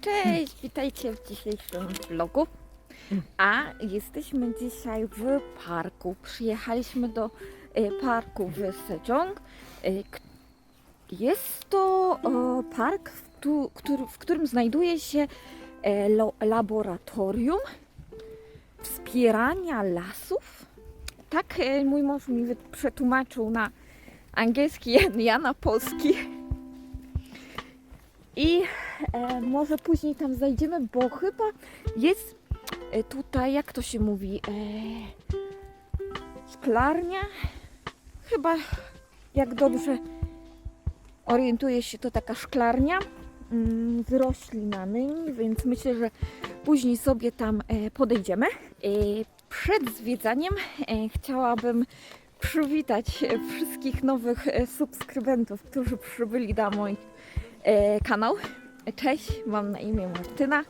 Cześć, witajcie w dzisiejszym vlogu. A jesteśmy dzisiaj w parku. Przyjechaliśmy do parku w Sejong. Jest to park, w którym znajduje się laboratorium wspierania lasów. Tak mój mąż mi przetłumaczył na angielski, ja na polski. I może później tam zajdziemy, bo chyba jest tutaj, jak to się mówi, szklarnia. Chyba, jak dobrze orientuję się, to taka szklarnia z roślinami, więc myślę, że później sobie tam podejdziemy. Przed zwiedzaniem chciałabym przywitać wszystkich nowych subskrybentów, którzy przybyli na mój kanał. Cześć, mam na imię Martyna.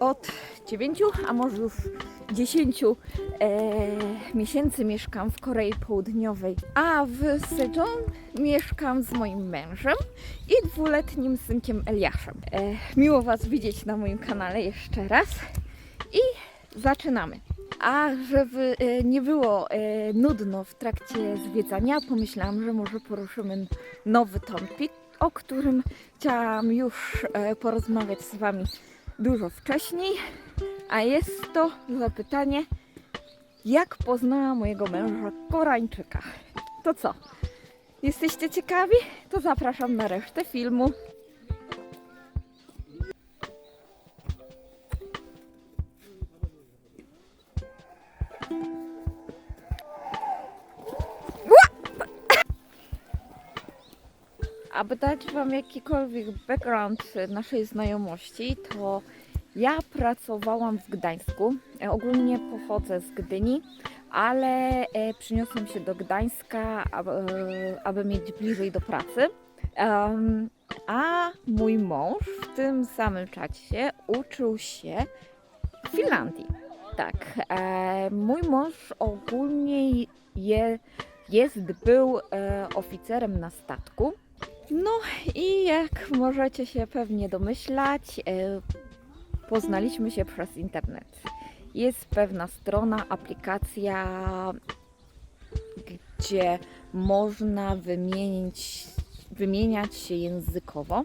Od 9, a może już 10 miesięcy mieszkam w Korei Południowej, a w Sejong mieszkam z moim mężem i 2-letnim synkiem Eliaszem. Miło Was widzieć na moim kanale jeszcze raz i zaczynamy. A żeby nie było nudno w trakcie zwiedzania, pomyślałam, że może poruszymy nowy topik, o którym chciałam już porozmawiać z Wami dużo wcześniej, a jest to zapytanie, jak poznałam mojego męża Koreańczyka. To co? Jesteście ciekawi? To zapraszam na resztę filmu. Aby dać Wam jakikolwiek background naszej znajomości, to ja pracowałam w Gdańsku. Ogólnie pochodzę z Gdyni, ale przyniosłam się do Gdańska, aby mieć bliżej do pracy. A mój mąż w tym samym czasie uczył się w Finlandii. Tak, mój mąż ogólnie był oficerem na statku. No i jak możecie się pewnie domyślać, poznaliśmy się przez internet. Jest pewna strona, aplikacja, gdzie można wymieniać się językowo.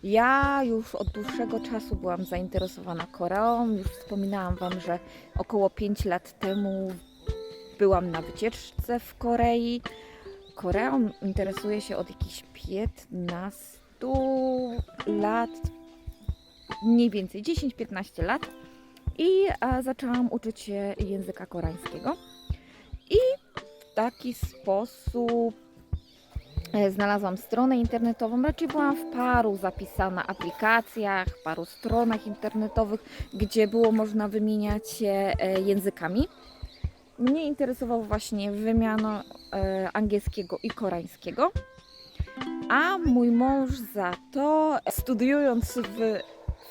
Ja już od dłuższego czasu byłam zainteresowana Koreą. Już wspominałam Wam, że około 5 lat temu byłam na wycieczce w Korei. Koreą interesuję się od jakichś 15 lat, mniej więcej 10-15 lat i zaczęłam uczyć się języka koreańskiego i w taki sposób znalazłam stronę internetową, raczej byłam w paru zapisana aplikacjach, paru stronach internetowych, gdzie było można wymieniać się językami. Mnie interesował właśnie wymiana angielskiego i koreańskiego, a mój mąż za to, studiując w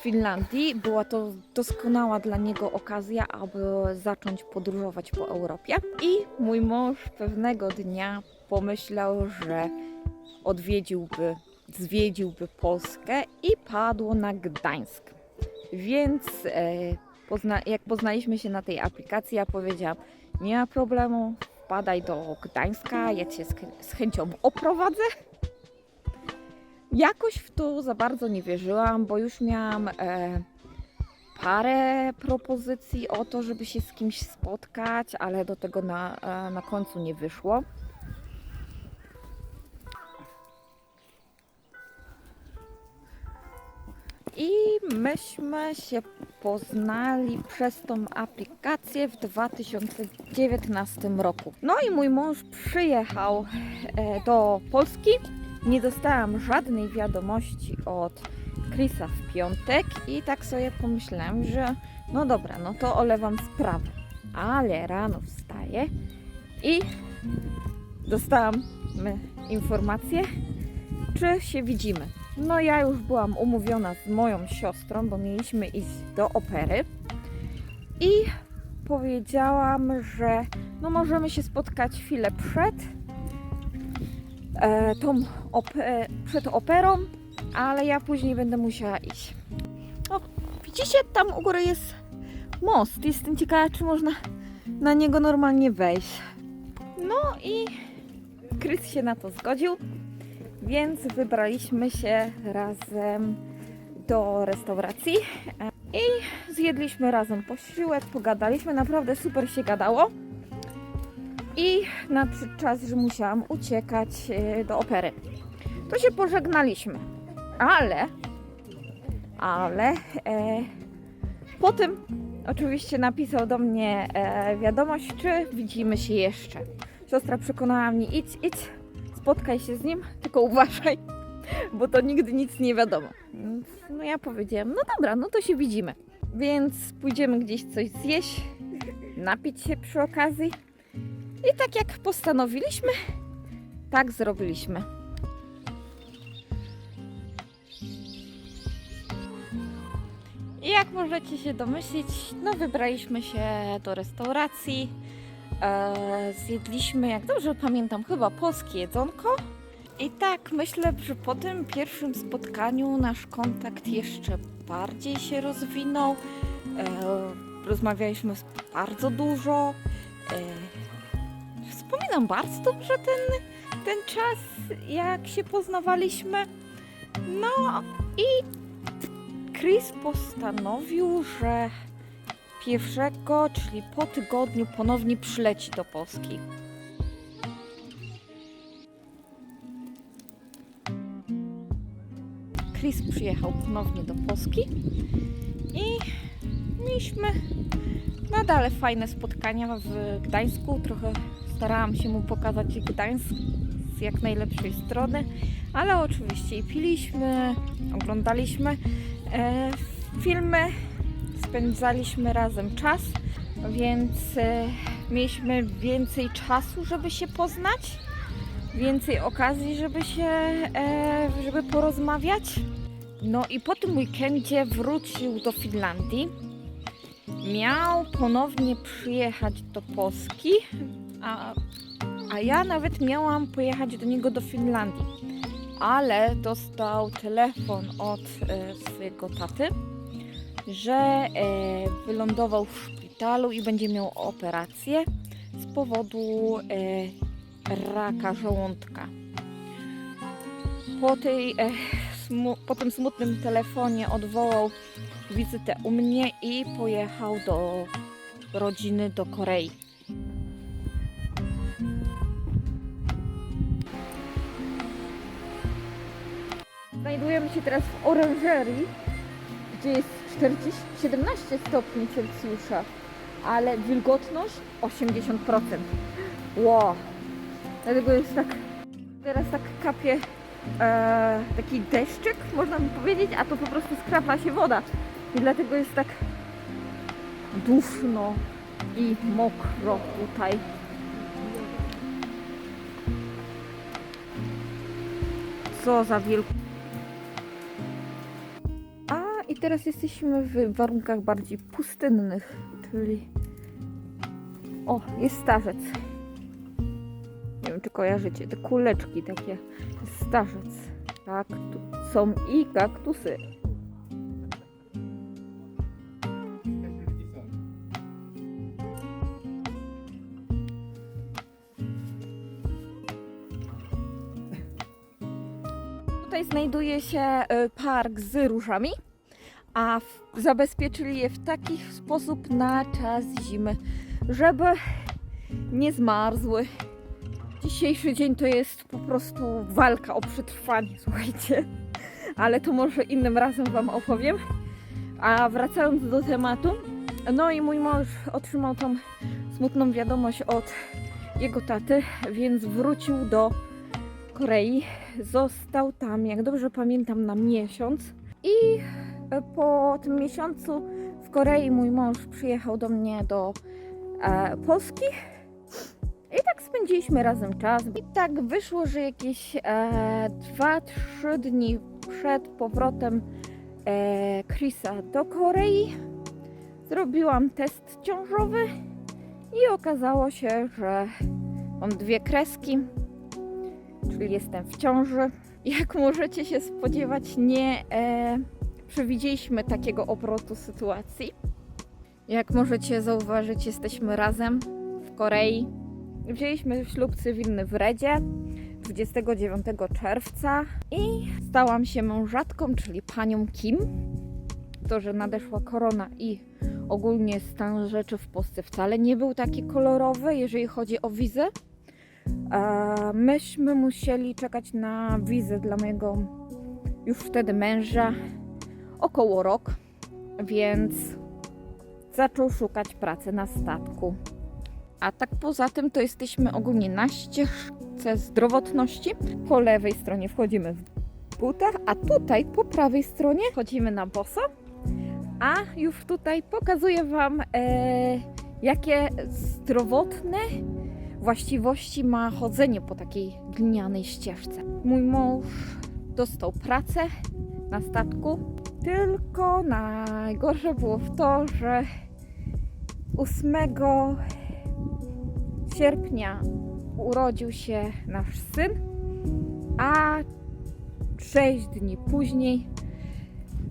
Finlandii, była to doskonała dla niego okazja, aby zacząć podróżować po Europie. I mój mąż pewnego dnia pomyślał, że zwiedziłby Polskę i padło na Gdańsk. Więc jak poznaliśmy się na tej aplikacji, ja powiedziałam: nie ma problemu, wpadaj do Gdańska, ja Cię z chęcią oprowadzę. Jakoś w to za bardzo nie wierzyłam, bo już miałam parę propozycji o to, żeby się z kimś spotkać, ale do tego na końcu nie wyszło. I myśmy się poznali przez tą aplikację w 2019 roku. No i mój mąż przyjechał do Polski. Nie dostałam żadnej wiadomości od Chrisa w piątek i tak sobie pomyślałam, że no dobra, no to olewam sprawę. Ale rano wstaję i dostałam informację, czy się widzimy. No ja już byłam umówiona z moją siostrą, bo mieliśmy iść do opery i powiedziałam, że no możemy się spotkać chwilę przed operą, ale ja później będę musiała iść. Widzicie, tam u góry jest most. Jestem ciekawa, czy można na niego normalnie wejść. No i Chris się na to zgodził, więc wybraliśmy się razem do restauracji i zjedliśmy razem posiłek, pogadaliśmy, naprawdę super się gadało. I nadszedł czas, że musiałam uciekać do opery. To się pożegnaliśmy, ale potem oczywiście napisał do mnie wiadomość, czy widzimy się jeszcze. Siostra przekonała mnie, idź, spotkaj się z nim, tylko uważaj, bo to nigdy nic nie wiadomo. Więc no ja powiedziałam, no dobra, no to się widzimy. Więc pójdziemy gdzieś coś zjeść, napić się przy okazji. I tak jak postanowiliśmy, tak zrobiliśmy. I jak możecie się domyślić, no wybraliśmy się do restauracji. Zjedliśmy, jak dobrze pamiętam, chyba polskie jedzonko. I tak myślę, że po tym pierwszym spotkaniu nasz kontakt jeszcze bardziej się rozwinął. Rozmawialiśmy bardzo dużo. Wspominam bardzo dobrze ten czas, jak się poznawaliśmy. No i Chris postanowił, że pierwszego, czyli po tygodniu, ponownie przyleci do Polski. Chris przyjechał ponownie do Polski i mieliśmy nadal fajne spotkania w Gdańsku. Trochę starałam się mu pokazać Gdańsk z jak najlepszej strony, ale oczywiście i piliśmy, oglądaliśmy filmy, spędzaliśmy razem czas, więc mieliśmy więcej czasu, żeby się poznać, więcej okazji, żeby porozmawiać. No i po tym weekendzie wrócił do Finlandii. Miał ponownie przyjechać do Polski, a ja nawet miałam pojechać do niego do Finlandii. Ale dostał telefon od swojego taty, że wylądował w szpitalu i będzie miał operację z powodu raka żołądka. Po tym smutnym telefonie odwołał wizytę u mnie i pojechał do rodziny do Korei. Znajdujemy się teraz w oranżerii, gdzie jest 17 stopni Celsjusza, ale wilgotność 80%. Wow! Dlatego jest tak, teraz tak kapie taki deszczyk, można by powiedzieć, a to po prostu skrapla się woda. I dlatego jest tak duszno i mokro tutaj. Co za wilk. I teraz jesteśmy w warunkach bardziej pustynnych, czyli jest starzec. Nie wiem, czy kojarzycie, te kuleczki takie, starzec. Tak, są i kaktusy. Tutaj znajduje się park z różami, a zabezpieczyli je w taki sposób na czas zimy, żeby nie zmarzły. Dzisiejszy dzień to jest po prostu walka o przetrwanie, słuchajcie, ale to może innym razem Wam opowiem. A wracając do tematu, no i mój mąż otrzymał tą smutną wiadomość od jego taty, więc wrócił do Korei. Został tam, jak dobrze pamiętam, na miesiąc i po tym miesiącu w Korei mój mąż przyjechał do mnie do Polski i tak spędziliśmy razem czas. I tak wyszło, że jakieś 2-3 dni przed powrotem Chrisa do Korei zrobiłam test ciążowy i okazało się, że mam 2 kreski, czyli jestem w ciąży. Jak możecie się spodziewać, nie przewidzieliśmy takiego obrotu sytuacji. Jak możecie zauważyć, jesteśmy razem w Korei. Wzięliśmy ślub cywilny w Redzie 29 czerwca i stałam się mężatką, czyli panią Kim. To, że nadeszła korona i ogólnie stan rzeczy w Polsce wcale nie był taki kolorowy, jeżeli chodzi o wizę. Myśmy musieli czekać na wizę dla mojego już wtedy męża około rok, więc zaczął szukać pracy na statku. A tak poza tym to jesteśmy ogólnie na ścieżce zdrowotności. Po lewej stronie wchodzimy w butach, a tutaj po prawej stronie wchodzimy na boso. A już tutaj pokazuję Wam, jakie zdrowotne właściwości ma chodzenie po takiej glinianej ścieżce. Mój mąż dostał pracę na statku, tylko najgorsze było w to, że 8 sierpnia urodził się nasz syn, a 6 dni później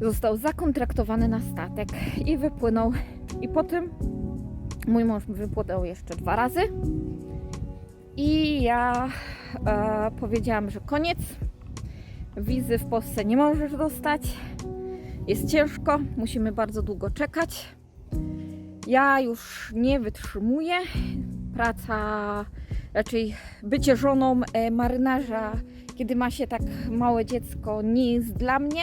został zakontraktowany na statek i wypłynął. I po tym mój mąż wypłynął jeszcze 2 razy. I ja powiedziałam, że koniec. Wizy w Polsce nie możesz dostać. Jest ciężko, musimy bardzo długo czekać. Ja już nie wytrzymuję. Praca, raczej bycie żoną marynarza, kiedy ma się tak małe dziecko, nie jest dla mnie.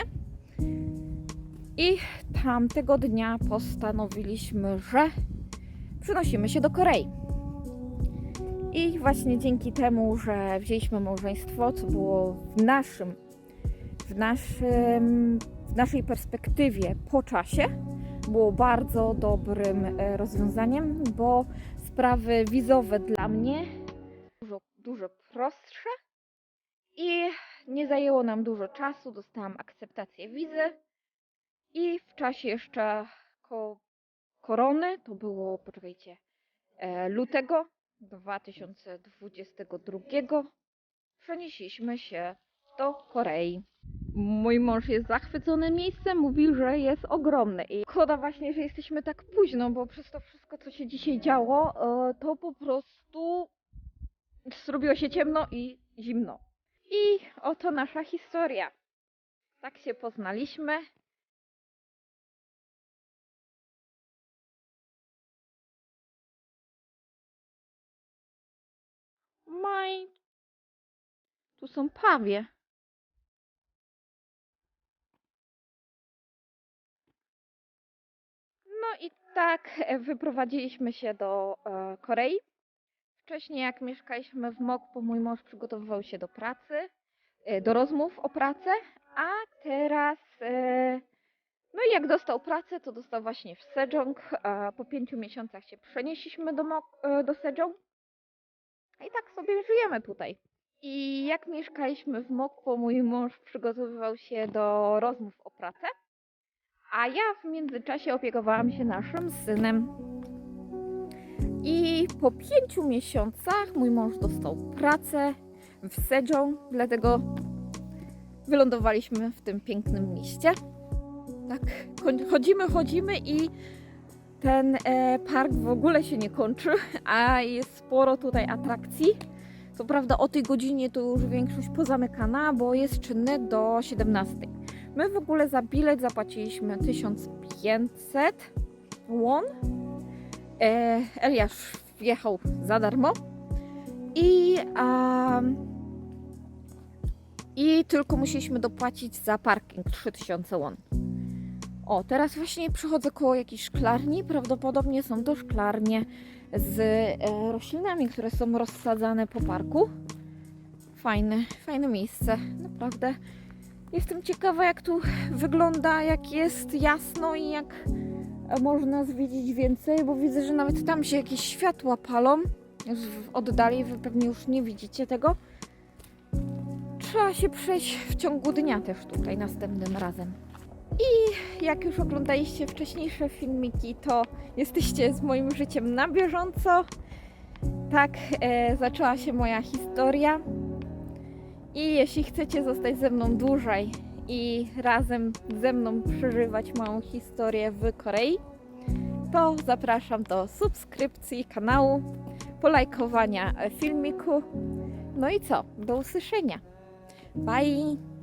I tamtego dnia postanowiliśmy, że przenosimy się do Korei. I właśnie dzięki temu, że wzięliśmy małżeństwo, co było w naszej perspektywie po czasie, było bardzo dobrym rozwiązaniem, bo sprawy wizowe dla mnie dużo prostsze i nie zajęło nam dużo czasu. Dostałam akceptację wizy i w czasie jeszcze korony, to było, poczekajcie, lutego 2022, przenieśliśmy się do Korei. Mój mąż jest zachwycony miejscem, mówi, że jest ogromne i szkoda właśnie, że jesteśmy tak późno, bo przez to wszystko, co się dzisiaj działo, to po prostu zrobiło się ciemno i zimno. I oto nasza historia. Tak się poznaliśmy. Tu są pawie. No i tak wyprowadziliśmy się do Korei. Wcześniej jak mieszkaliśmy w Mokpo, mój mąż przygotowywał się do pracy, do rozmów o pracę, a teraz no i jak dostał pracę, to dostał właśnie w Sejong. Po 5 miesiącach się przenieśliśmy do Sejong i tak sobie żyjemy tutaj. I jak mieszkaliśmy w Mokpo, mój mąż przygotowywał się do rozmów o pracę, a ja w międzyczasie opiekowałam się naszym synem. I po 5 miesiącach mój mąż dostał pracę w Sejong, dlatego wylądowaliśmy w tym pięknym mieście. Tak, chodzimy i ten park w ogóle się nie kończy, a jest sporo tutaj atrakcji. Co prawda o tej godzinie to już większość pozamykana, bo jest czynny do 17. My w ogóle za bilet zapłaciliśmy 1500 won. Eliasz wjechał za darmo i tylko musieliśmy dopłacić za parking 3000 won. O, teraz właśnie przychodzę koło jakiejś szklarni. Prawdopodobnie są to szklarnie z roślinami, które są rozsadzane po parku. Fajne miejsce, naprawdę. Jestem ciekawa, jak tu wygląda, jak jest jasno i jak można zwiedzić więcej, bo widzę, że nawet tam się jakieś światła palą. W oddali, wy pewnie już nie widzicie tego. Trzeba się przejść w ciągu dnia też tutaj następnym razem. I jak już oglądaliście wcześniejsze filmiki, to jesteście z moim życiem na bieżąco. Tak zaczęła się moja historia. I jeśli chcecie zostać ze mną dłużej i razem ze mną przeżywać małą historię w Korei, to zapraszam do subskrypcji kanału, polajkowania filmiku. No i co? Do usłyszenia. Bye!